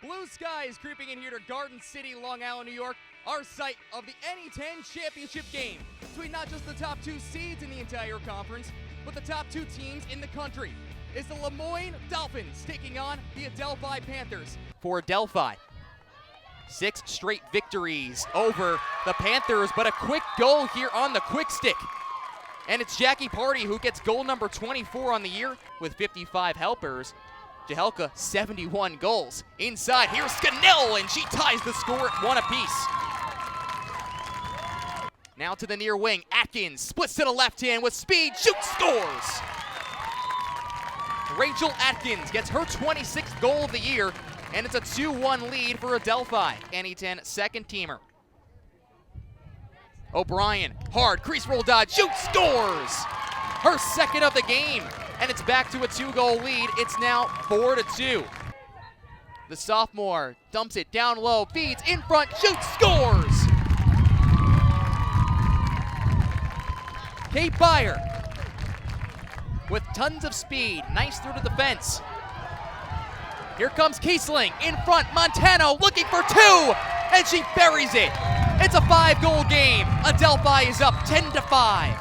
Blue skies creeping in here to Garden City, Long Island, New York, our site of the NE10 championship game between not just the top 2 seeds in the entire conference, but the top 2 teams in the country. It's the Moyne Dolphins taking on the Adelphi Panthers. For Adelphi, 6 straight victories over the Panthers, but a quick goal here on the quick stick. And it's Jackie Party who gets goal number 24 on the year with 55 helpers. Jahelka, 71 goals. Inside, here's Scannell, and she ties the score at 1 apiece. Now to the near wing, Atkins splits to the left hand with speed, shoots, scores! Rachel Atkins gets her 26th goal of the year, and it's a 2-1 lead for Adelphi. NE10 second teamer. O'Brien, hard, crease roll dodge, shoots, scores! Her second of the game. And it's back to a 2-goal lead. It's now 4-2. The sophomore dumps it down low, feeds in front, shoots, scores! Kate Byer with tons of speed, nice through to the fence. Here comes Kiesling in front, Montano looking for 2, and she buries it. It's a 5-goal game. Adelphi is up 10-5.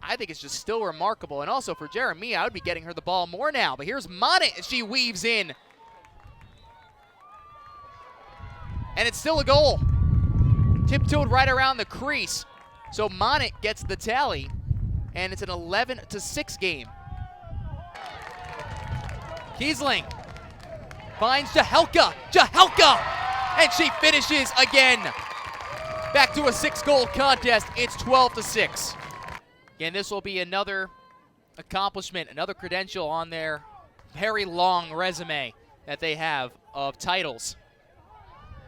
I think it's just still remarkable. And also for Jeremiah, I would be getting her the ball more now. But here's Monet as she weaves in. And it's still a goal. Tiptoed right around the crease. So Monet gets the tally. And it's an 11-6 game. Kiesling finds Jahelka. And she finishes again. Back to a 6-goal contest. It's 12-6. Again, this will be another accomplishment, another credential on their very long resume that they have of titles.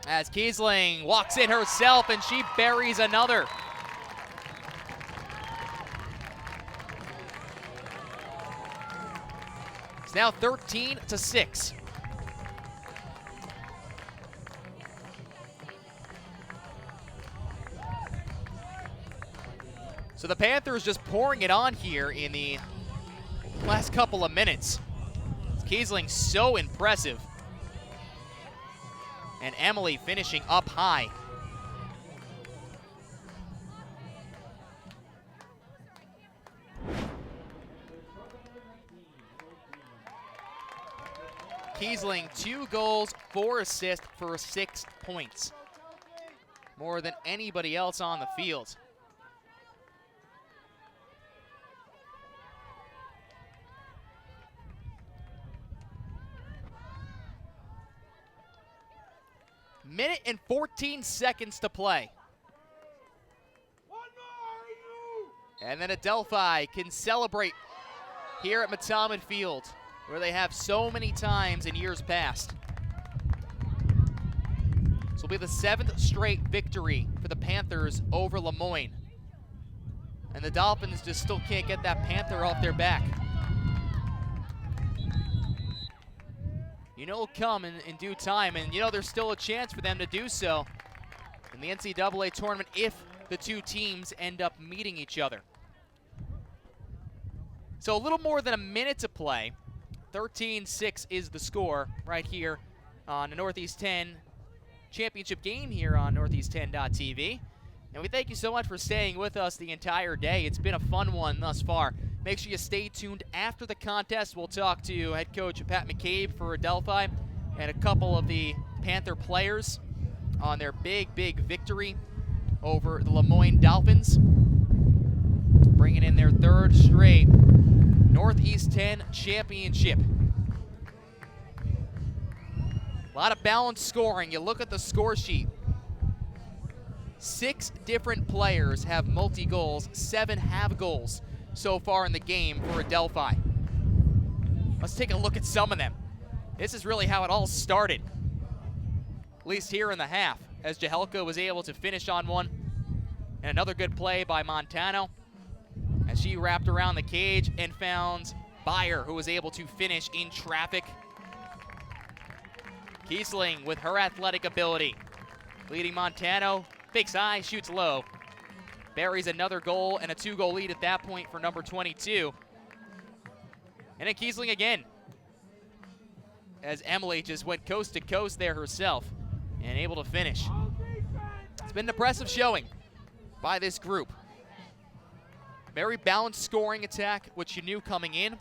As Kiesling walks in herself and she buries another. It's now 13-6. So the Panthers just pouring it on here in the last couple of minutes. Kiesling so impressive. And Emily finishing up high. Kiesling, 2 goals, 4 assists for 6 points. More than anybody else on the field. Minute and 14 seconds to play. And then Adelphi can celebrate here at Motamed Field, where they have so many times in years past. This will be the 7th straight victory for the Panthers over Moyne. And the Dolphins just still can't get that Panther off their back. You know, it'll come in due time, and you know there's still a chance for them to do so in the NCAA tournament if the 2 teams end up meeting each other. So a little more than a minute to play. 13-6 is the score right here on the Northeast 10 championship game here on Northeast10.tv. And we thank you so much for staying with us the entire day. It's been a fun one thus far. Make sure you stay tuned after the contest. We'll talk to head coach Pat McCabe for Adelphi and a couple of the Panther players on their big victory over the Moyne Dolphins, bringing in their 3rd straight Northeast 10 championship. A lot of balanced scoring. You look at the score sheet. 6 different players have multi-goals, 7 have goals so far in the game for Adelphi. Let's take a look at some of them. This is really how it all started, at least here in the half, as Jahelka was able to finish on one. And another good play by Montano as she wrapped around the cage and found Byer, who was able to finish in traffic. Kiesling with her athletic ability, leading Montano, fakes high, shoots low. Buries another goal and a 2-goal lead at that point for number 22. And then Kiesling again. as Emily just went coast to coast there herself and able to finish. It's been an impressive showing by this group. Very balanced scoring attack, which you knew coming in.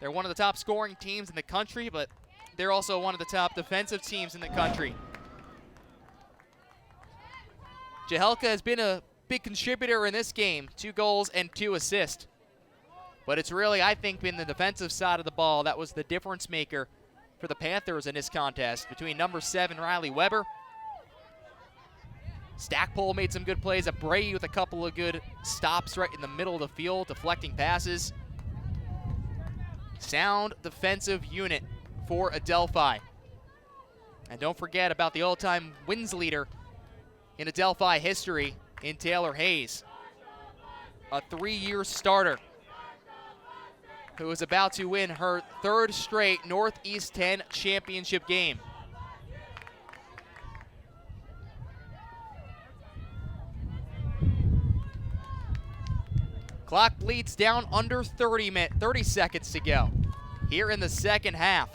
They're one of the top scoring teams in the country, but they're also one of the top defensive teams in the country. Jahelka has been a big contributor in this game, 2 goals and 2 assists. But it's really, I think, been the defensive side of the ball that was the difference maker for the Panthers in this contest between number 7, Riley Weber. Stackpole made some good plays. Abreu with a couple of good stops right in the middle of the field, deflecting passes. Sound defensive unit for Adelphi. And don't forget about the all-time wins leader in Adelphi history in Taylor Hayes. A 3-year starter who is about to win her 3rd straight Northeast 10 championship game. Clock bleeds down under 30 seconds to go here in the second half.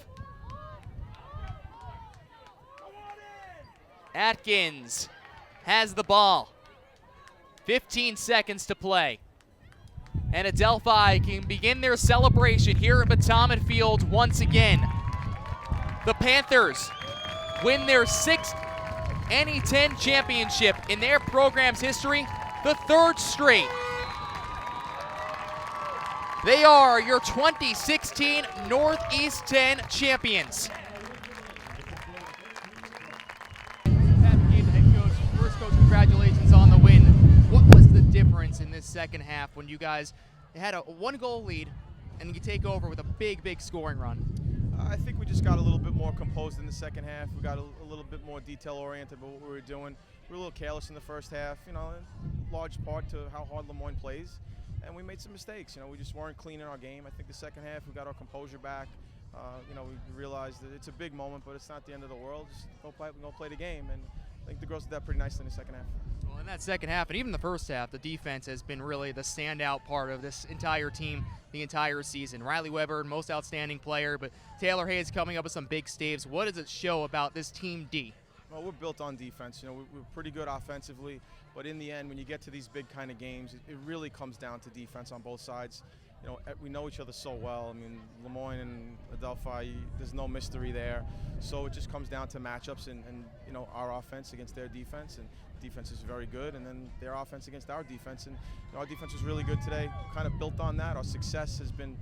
Atkins has the ball. 15 seconds to play. And Adelphi can begin their celebration here at Motamed Field once again. The Panthers win their 6th NE10 championship in their program's history, the 3rd straight. They are your 2016 Northeast 10 champions. Pat McCabe, the head coach. First, coach, congratulations on the win. What was the difference in this second half when you guys had a 1-goal lead and you take over with a big scoring run? I think we just got a little bit more composed in the second half. We got a little bit more detail-oriented about what we were doing. We were a little careless in the first half, in large part to how hard Moyne plays. And we made some mistakes. We just weren't clean in our game. I think the second half we got our composure back. We realized that it's a big moment, but it's not the end of the world. Just go play the game. And I think the girls did that pretty nicely in the second half. Well, in that second half, and even the first half, the defense has been really the standout part of this entire team the entire season. Riley Weber, most outstanding player, but Taylor Hayes coming up with some big saves. What does it show about this Team D? Well, we're built on defense. We're pretty good offensively, but in the end, when you get to these big kind of games, it really comes down to defense on both sides. We know each other so well. I mean, Lemoyne and Adelphi, there's no mystery there. So it just comes down to matchups and our offense against their defense, and defense is very good, and then their offense against our defense. And our defense was really good today, kind of built on that. Our success has been,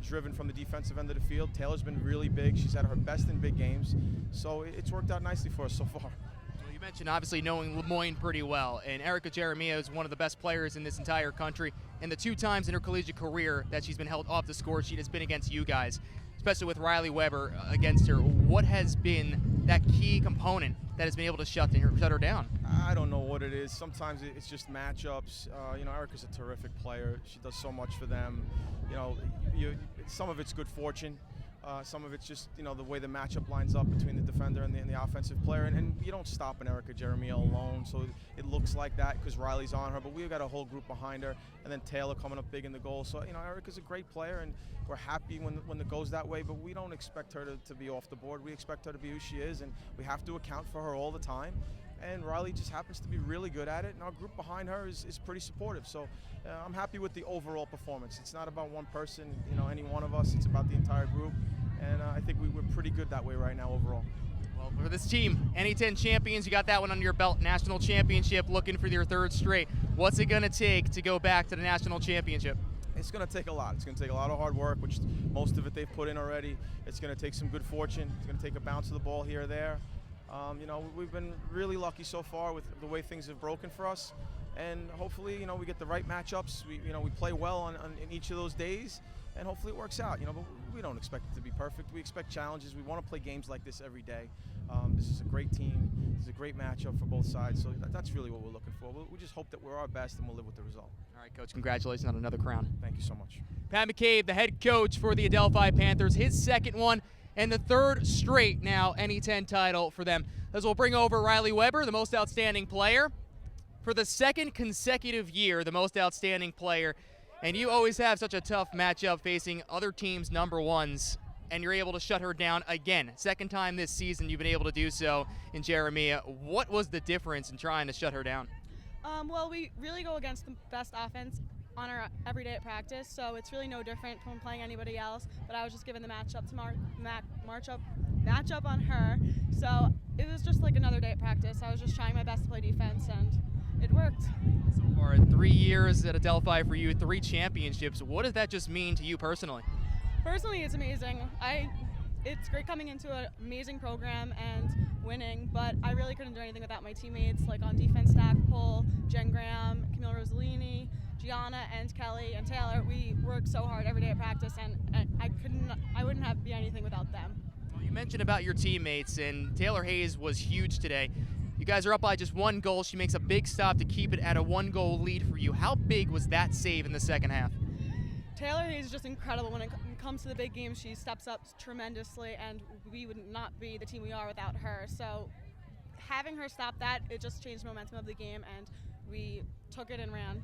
driven from the defensive end of the field. Taylor's been really big. She's had her best in big games. So it's worked out nicely for us so far. Well, you mentioned obviously knowing Lemoyne pretty well, and Erica Jeremiah is one of the best players in this entire country, and the 2 times in her collegiate career that she's been held off the score sheet has been against you guys, especially with Riley Weber against her. What has been that key component that has been able to shut her down? I don't know what it is. Sometimes it's just matchups. Erica's a terrific player. She does so much for them. Some of it's good fortune. Some of it's just, the way the matchup lines up between the defender and the offensive player. And you don't stop an Erica Jeremiah alone, so it looks like that because Riley's on her. But we've got a whole group behind her, and then Taylor coming up big in the goal. So, Erica's a great player, and we're happy when it goes that way. But we don't expect her to be off the board. We expect her to be who she is, and we have to account for her all the time. And Riley just happens to be really good at it, and our group behind her is pretty supportive. So I'm happy with the overall performance. It's not about one person, any one of us. It's about the entire group, and I think we're pretty good that way right now overall. Well, for this team, NE10 champions, you got that one under your belt. National championship, looking for your 3rd straight. What's it going to take to go back to the national championship? It's going to take a lot. It's going to take a lot of hard work, which most of it they've put in already. It's going to take some good fortune. It's going to take a bounce of the ball here or there. We've been really lucky so far with the way things have broken for us, and hopefully, we get the right matchups. We play well in each of those days, and hopefully it works out. But we don't expect it to be perfect. We expect challenges. We want to play games like this every day. This is a great team. This is a great matchup for both sides. So that's really what we're looking for. We just hope that we're our best, and we'll live with the result. All right, Coach. Congratulations on another crown. Thank you so much. Pat McCabe, the head coach for the Adelphi Panthers, his 2nd one. And the 3rd straight now NE10 title for them. As we'll bring over Riley Weber, the most outstanding player. For the 2nd consecutive year, the most outstanding player. And you always have such a tough matchup facing other teams' number 1s. and you're able to shut her down again. Second time this season you've been able to do so in Jeremiah. What was the difference in trying to shut her down? Well, we really go against the best offense on our every day at practice, so it's really no different from playing anybody else. But I was just given the matchup on her, so it was just like another day at practice. I was just trying my best to play defense, and it worked. So far, 3 years at Adelphi for you, 3 championships. What does that just mean to you personally? Personally, it's amazing. It's great coming into an amazing program and winning, but I really couldn't do anything without my teammates, like on defense, Stackpole, Jen Graham, Camille Rossellini, Gianna, and Kelly, and Taylor. We work so hard every day at practice, and I wouldn't be anything without them. Well, you mentioned about your teammates, and Taylor Hayes was huge today. You guys are up by just 1 goal. She makes a big stop to keep it at a 1-goal lead for you. How big was that save in the second half? Taylor Hayes is just incredible. When it comes to the big games, she steps up tremendously, and we would not be the team we are without her. So having her stop that, it just changed the momentum of the game, and we took it and ran.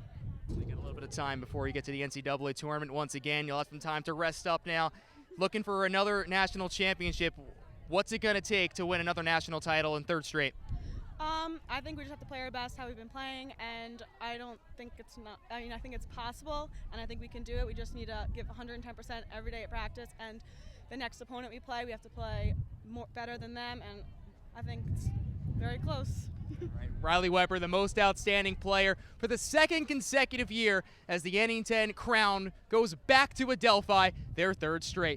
You get a little bit of time before you get to the NCAA tournament once again. You'll have some time to rest up now. Looking for another national championship. What's it going to take to win another national title in 3rd straight? I think we just have to play our best how we've been playing, and I think it's possible, and I think we can do it. We just need to give 110% every day at practice, and the next opponent we play, we have to play better than them, and I think it's very close. Right. Riley Weber, the most outstanding player for the 2nd consecutive year as the NE10 crown goes back to Adelphi, their 3rd straight.